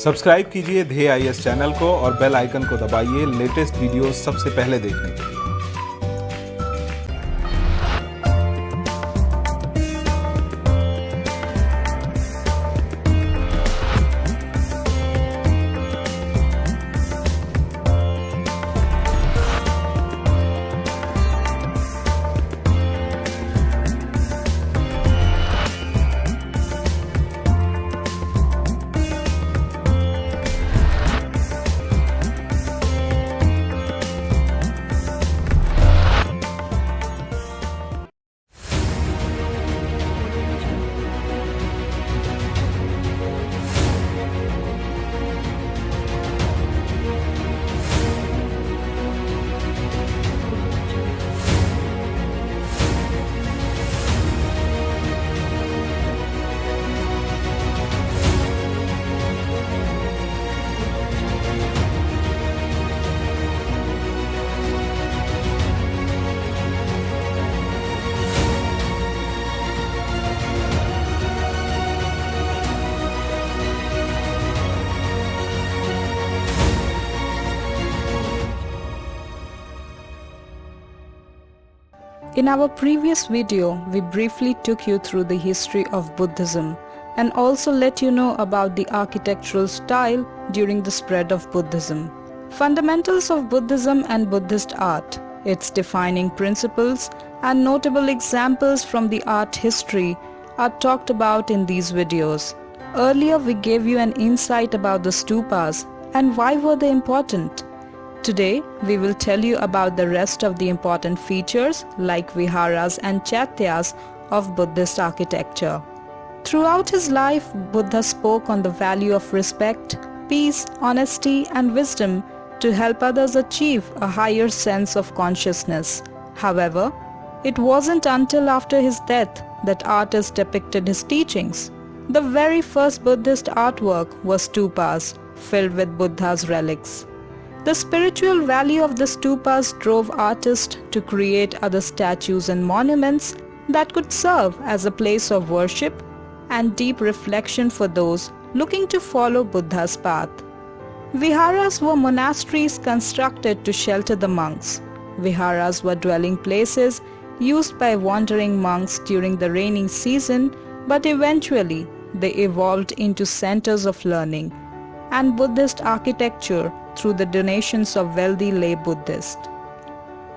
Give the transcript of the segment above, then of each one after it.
Subscribe कीजिए ध्येय IAS channel को और बेल आइकन को दबाइए लेटेस्ट वीडियो सबसे पहले देखने के लिए। In our previous video, we briefly took you through the history of Buddhism and also let you know about the architectural style during the spread of Buddhism. Fundamentals of Buddhism and Buddhist art, its defining principles and notable examples from the art history are talked about in these videos. Earlier we gave you an insight about the stupas and why were they important. Today, we will tell you about the rest of the important features like viharas and chaityas of Buddhist architecture. Throughout his life, Buddha spoke on the value of respect, peace, honesty and wisdom to help others achieve a higher sense of consciousness. However, it wasn't until after his death that artists depicted his teachings. The very first Buddhist artwork was stupas, filled with Buddha's relics. The spiritual value of the stupas drove artists to create other statues and monuments that could serve as a place of worship and deep reflection for those looking to follow Buddha's path. Viharas were monasteries constructed to shelter the monks. Viharas were dwelling places used by wandering monks during the rainy season, but eventually they evolved into centers of learning and Buddhist architecture through the donations of wealthy lay Buddhists.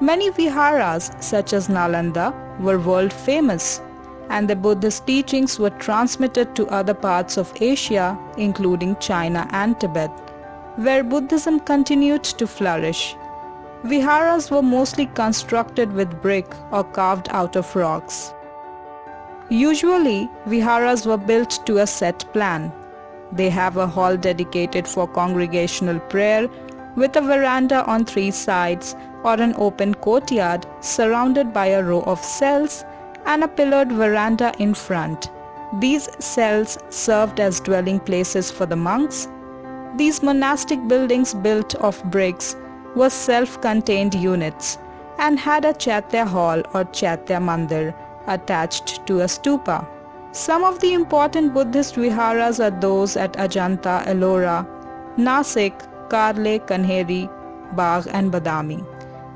Many viharas, such as Nalanda, were world famous, and the Buddhist teachings were transmitted to other parts of Asia, including China and Tibet, where Buddhism continued to flourish. Viharas were mostly constructed with brick or carved out of rocks. Usually, viharas were built to a set plan. They have a hall dedicated for congregational prayer with a veranda on three sides or an open courtyard surrounded by a row of cells and a pillared veranda in front. These cells served as dwelling places for the monks. These monastic buildings built of bricks were self-contained units and had a Chaitya hall or Chaitya mandir attached to a stupa. Some of the important Buddhist viharas are those at Ajanta, Ellora, Nasik, Karle, Kanheri, Bagh and Badami.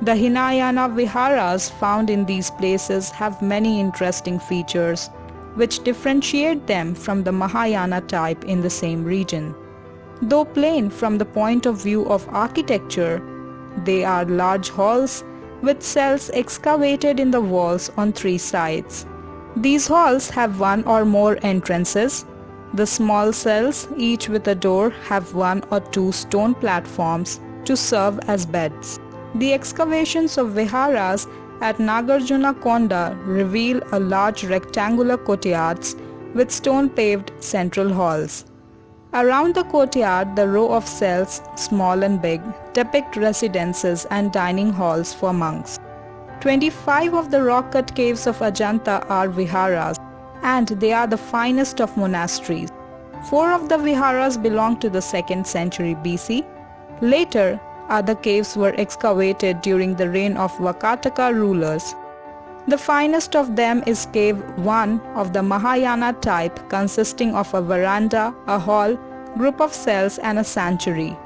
The Hinayana viharas found in these places have many interesting features which differentiate them from the Mahayana type in the same region. Though plain from the point of view of architecture, they are large halls with cells excavated in the walls on three sides. These halls have one or more entrances. The small cells, each with a door, have one or two stone platforms to serve as beds. The excavations of viharas at Nagarjuna Konda reveal a large rectangular courtyards with stone-paved central halls. Around the courtyard, the row of cells, small and big, depict residences and dining halls for monks. 25 of the rock-cut caves of Ajanta are viharas, and they are the finest of monasteries. 4 of the viharas belong to the 2nd century BC. Later, other caves were excavated during the reign of Vakataka rulers. The finest of them is Cave 1 of the Mahayana type, consisting of a veranda, a hall, group of cells and a sanctuary.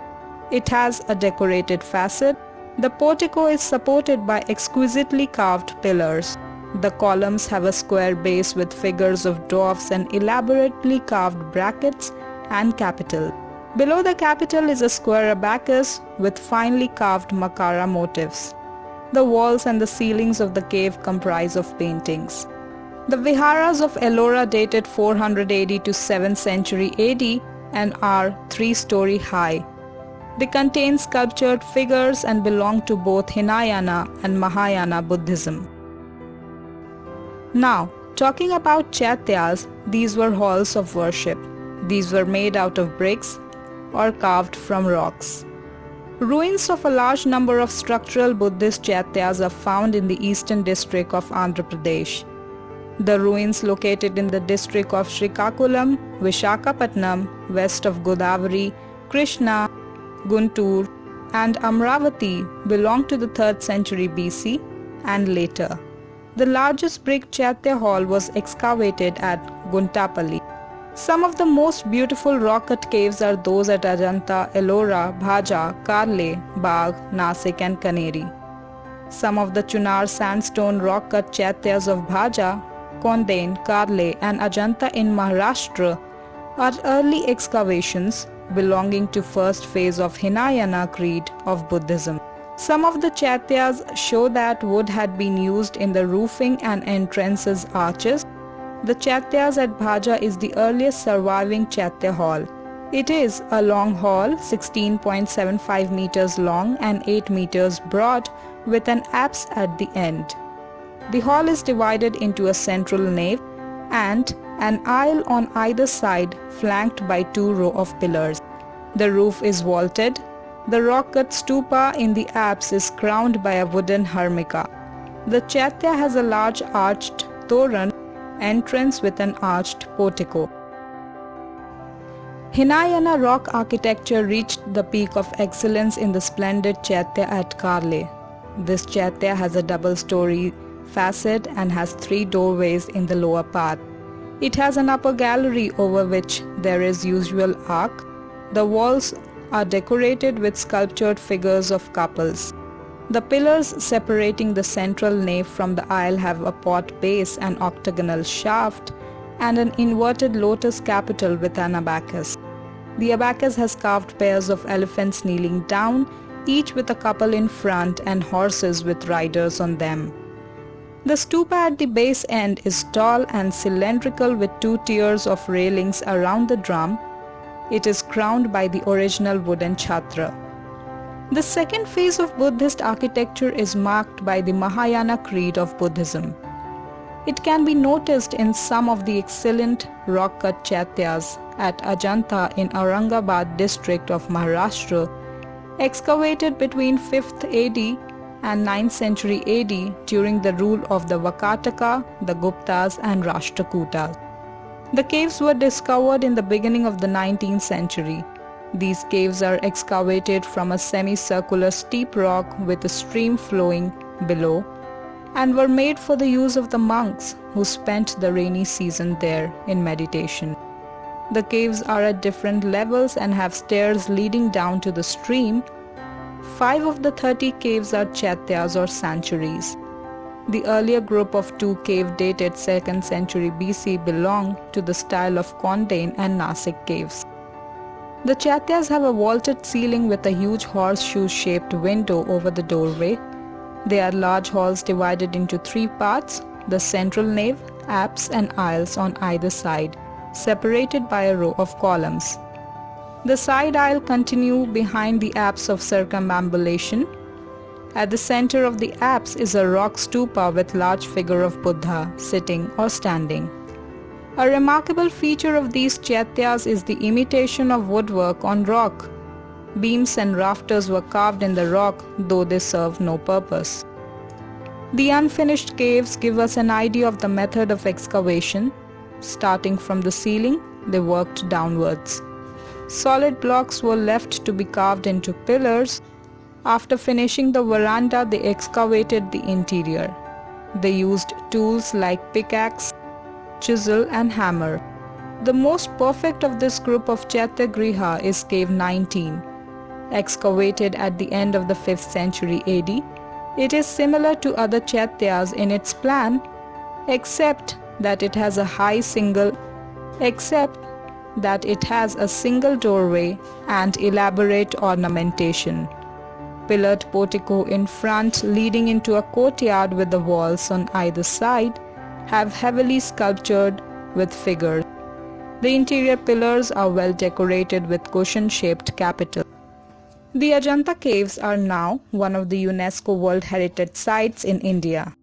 It has a decorated facade. The portico is supported by exquisitely carved pillars. The columns have a square base with figures of dwarfs and elaborately carved brackets and capital. Below the capital is a square abacus with finely carved makara motifs. The walls and the ceilings of the cave comprise of paintings. The viharas of Ellora dated 400 AD to 7th century AD and are 3-story high. They contain sculptured figures and belong to both Hinayana and Mahayana Buddhism. Now, talking about Chaityas, these were halls of worship. These were made out of bricks or carved from rocks. Ruins of a large number of structural Buddhist Chaityas are found in the eastern district of Andhra Pradesh. The ruins located in the district of Srikakulam, Vishakhapatnam, west of Godavari, Krishna, Guntur, and Amravati belong to the 3rd century BC and later. The largest brick Chaitya hall was excavated at Guntapalli. Some of the most beautiful rock-cut caves are those at Ajanta, Ellora, Bhaja, Karle, Bagh, Nasik and Kaneri. Some of the Chunar sandstone rock-cut Chaityas of Bhaja, Kondain, Karle and Ajanta in Maharashtra are early excavations belonging to first phase of Hinayana creed of Buddhism. Some of the Chaityas show that wood had been used in the roofing and entrances arches. The Chaityas at Bhaja is the earliest surviving Chaitya hall. It is a long hall, 16.75 meters long and 8 meters broad, with an apse at the end. The hall is divided into a central nave and an aisle on either side, flanked by 2 rows of pillars. The roof is vaulted. The rock-cut stupa in the apse is crowned by a wooden hermika. The Chaitya has a large arched toran entrance with an arched portico. Hinayana rock architecture reached the peak of excellence in the splendid Chaitya at Karle. This Chaitya has a double-story facade and has 3 doorways in the lower part. It has an upper gallery over which there is usual arch. The walls are decorated with sculptured figures of couples. The pillars separating the central nave from the aisle have a pot base, an octagonal shaft, and an inverted lotus capital with an abacus. The abacus has carved pairs of elephants kneeling down, each with a couple in front and horses with riders on them. The stupa at the base end is tall and cylindrical with 2 tiers of railings around the drum. It is crowned by the original wooden chhatra. The second phase of Buddhist architecture is marked by the Mahayana creed of Buddhism. It can be noticed in some of the excellent rock-cut Chaityas at Ajanta in Aurangabad district of Maharashtra, excavated between 5th AD and 9th century AD during the rule of the Vakataka, the Guptas and Rashtrakutas. The caves were discovered in the beginning of the 19th century. These caves are excavated from a semicircular steep rock with a stream flowing below and were made for the use of the monks who spent the rainy season there in meditation. The caves are at different levels and have stairs leading down to the stream. 5 of the 30 caves are Chaityas or sanctuaries. The earlier group of 2 cave dated 2nd century BC belong to the style of Kondain and Nasik caves. The Chaityas have a vaulted ceiling with a huge horseshoe-shaped window over the doorway. They are large halls divided into 3 parts, the central nave, apse and aisles on either side, separated by a row of columns. The side aisle continue behind the apse of circumambulation. At the center of the apse is a rock stupa with large figure of Buddha sitting or standing. A remarkable feature of these Chaityas is the imitation of woodwork on rock. Beams and rafters were carved in the rock, though they serve no purpose. The unfinished caves give us an idea of the method of excavation. Starting from the ceiling, they worked downwards. Solid blocks were left to be carved into pillars. After finishing the veranda, they excavated the interior. They used tools like pickaxe, chisel and hammer. The most perfect of this group of Chaitya Griha is Cave 19. Excavated at the end of the 5th century AD, it is similar to other Chaityas in its plan, except that it has a single doorway and elaborate ornamentation. Pillared portico in front leading into a courtyard with the walls on either side have heavily sculptured with figures. The interior pillars are well decorated with cushion-shaped capitals. The Ajanta caves are now one of the UNESCO World Heritage Sites in India.